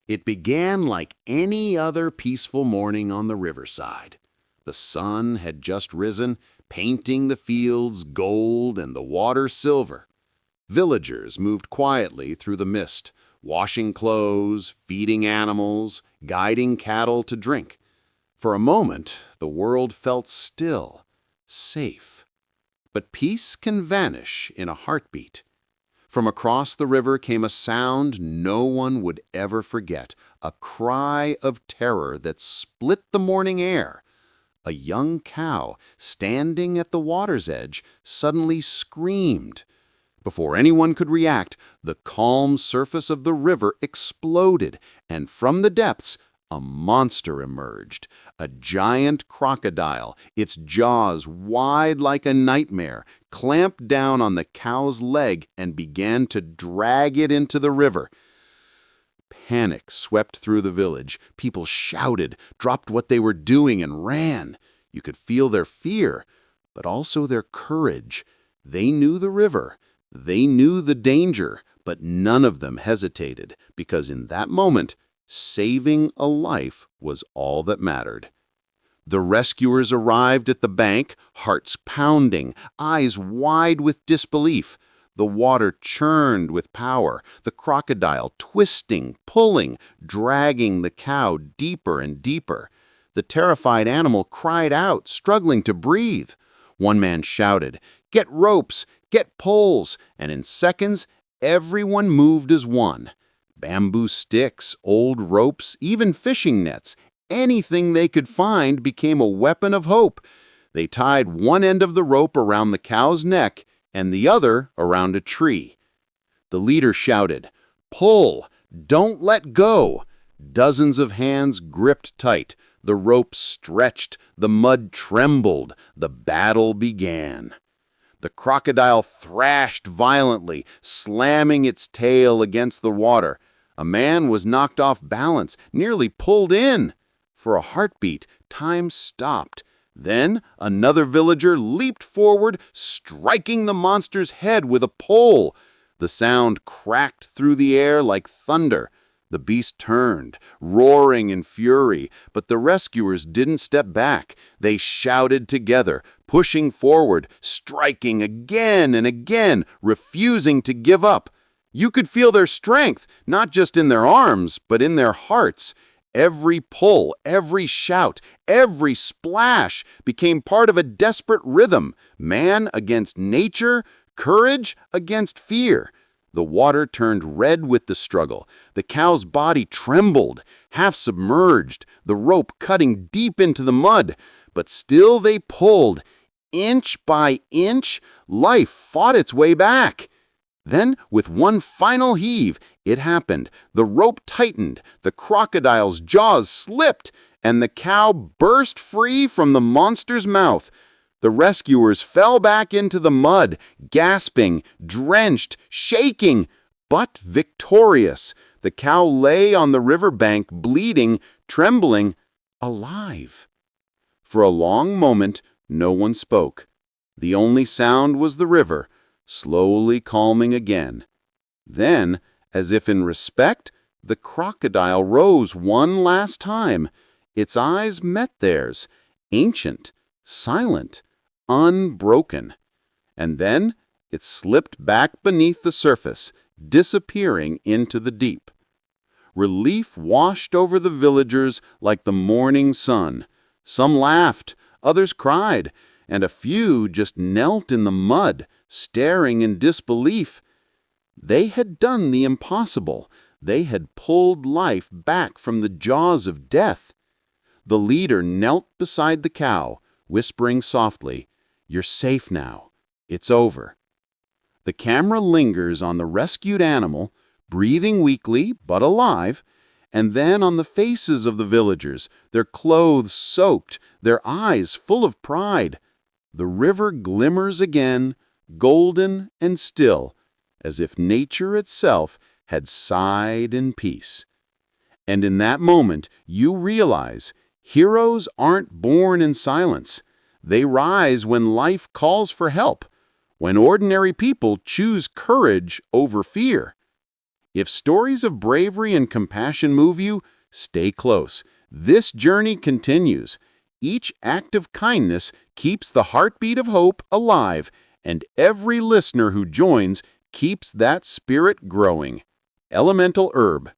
It began like any other peaceful morning on the riverside. The sun had just risen, painting the fields gold and the water silver. Villagers moved quietly through the mist, washing clothes, feeding animals, guiding cattle to drink. For a moment, the world felt still, safe. But peace can vanish in a heartbeat. From across the river came a sound no one would ever forget, a cry of terror that split the morning air. A young cow, standing at the water's edge, suddenly screamed. Before anyone could react, the calm surface of the river exploded, and from the depths, a monster emerged, a giant crocodile, its jaws wide like a nightmare, clamped down on the cow's leg and began to drag it into the river. Panic swept through the village. People shouted, dropped what they were doing, and ran. You could feel their fear, but also their courage. They knew the river. They knew the danger, but none of them hesitated, because in that moment, saving a life was all that mattered. The rescuers arrived at the bank, hearts pounding, eyes wide with disbelief. The water churned with power, the crocodile twisting, pulling, dragging the cow deeper and deeper. The terrified animal cried out, struggling to breathe. One man shouted, "Get ropes! Get poles!" And in seconds, everyone moved as one. Bamboo sticks, old ropes, even fishing nets, anything they could find became a weapon of hope. They tied one end of the rope around the cow's neck and the other around a tree. The leader shouted, "Pull! Don't let go!" Dozens of hands gripped tight. The rope stretched, the mud trembled, the battle began. The crocodile thrashed violently, slamming its tail against the water. A man was knocked off balance, nearly pulled in. For a heartbeat, time stopped. Then another villager leaped forward, striking the monster's head with a pole. The sound cracked through the air like thunder. The beast turned, roaring in fury, but the rescuers didn't step back. They shouted together, pushing forward, striking again and again, refusing to give up. You could feel their strength, not just in their arms, but in their hearts. Every pull, every shout, every splash became part of a desperate rhythm, man against nature, courage against fear. The water turned red with the struggle. The cow's body trembled, half submerged, the rope cutting deep into the mud. But still they pulled. Inch by inch, life fought its way back. Then, with one final heave, it happened. The rope tightened, the crocodile's jaws slipped, and the cow burst free from the monster's mouth. The rescuers fell back into the mud, gasping, drenched, shaking, but victorious. The cow lay on the riverbank, bleeding, trembling, alive. For a long moment, no one spoke. The only sound was the river, slowly calming again. Then, as if in respect, the crocodile rose one last time. Its eyes met theirs, ancient, silent, unbroken. And then it slipped back beneath the surface, disappearing into the deep. Relief washed over the villagers like the morning sun. Some laughed, others cried, and a few just knelt in the mud, staring in disbelief. They had done the impossible. They had pulled life back from the jaws of death. The leader knelt beside the cow, whispering softly, "You're safe now. It's over." The camera lingers on the rescued animal, breathing weakly but alive, and then on the faces of the villagers, their clothes soaked, their eyes full of pride. The river glimmers again, golden and still, as if nature itself had sighed in peace. And in that moment, you realize heroes aren't born in silence. They rise when life calls for help, when ordinary people choose courage over fear. If stories of bravery and compassion move you, stay close. This journey continues. Each act of kindness keeps the heartbeat of hope alive, and every listener who joins keeps that spirit growing. Elemental herb.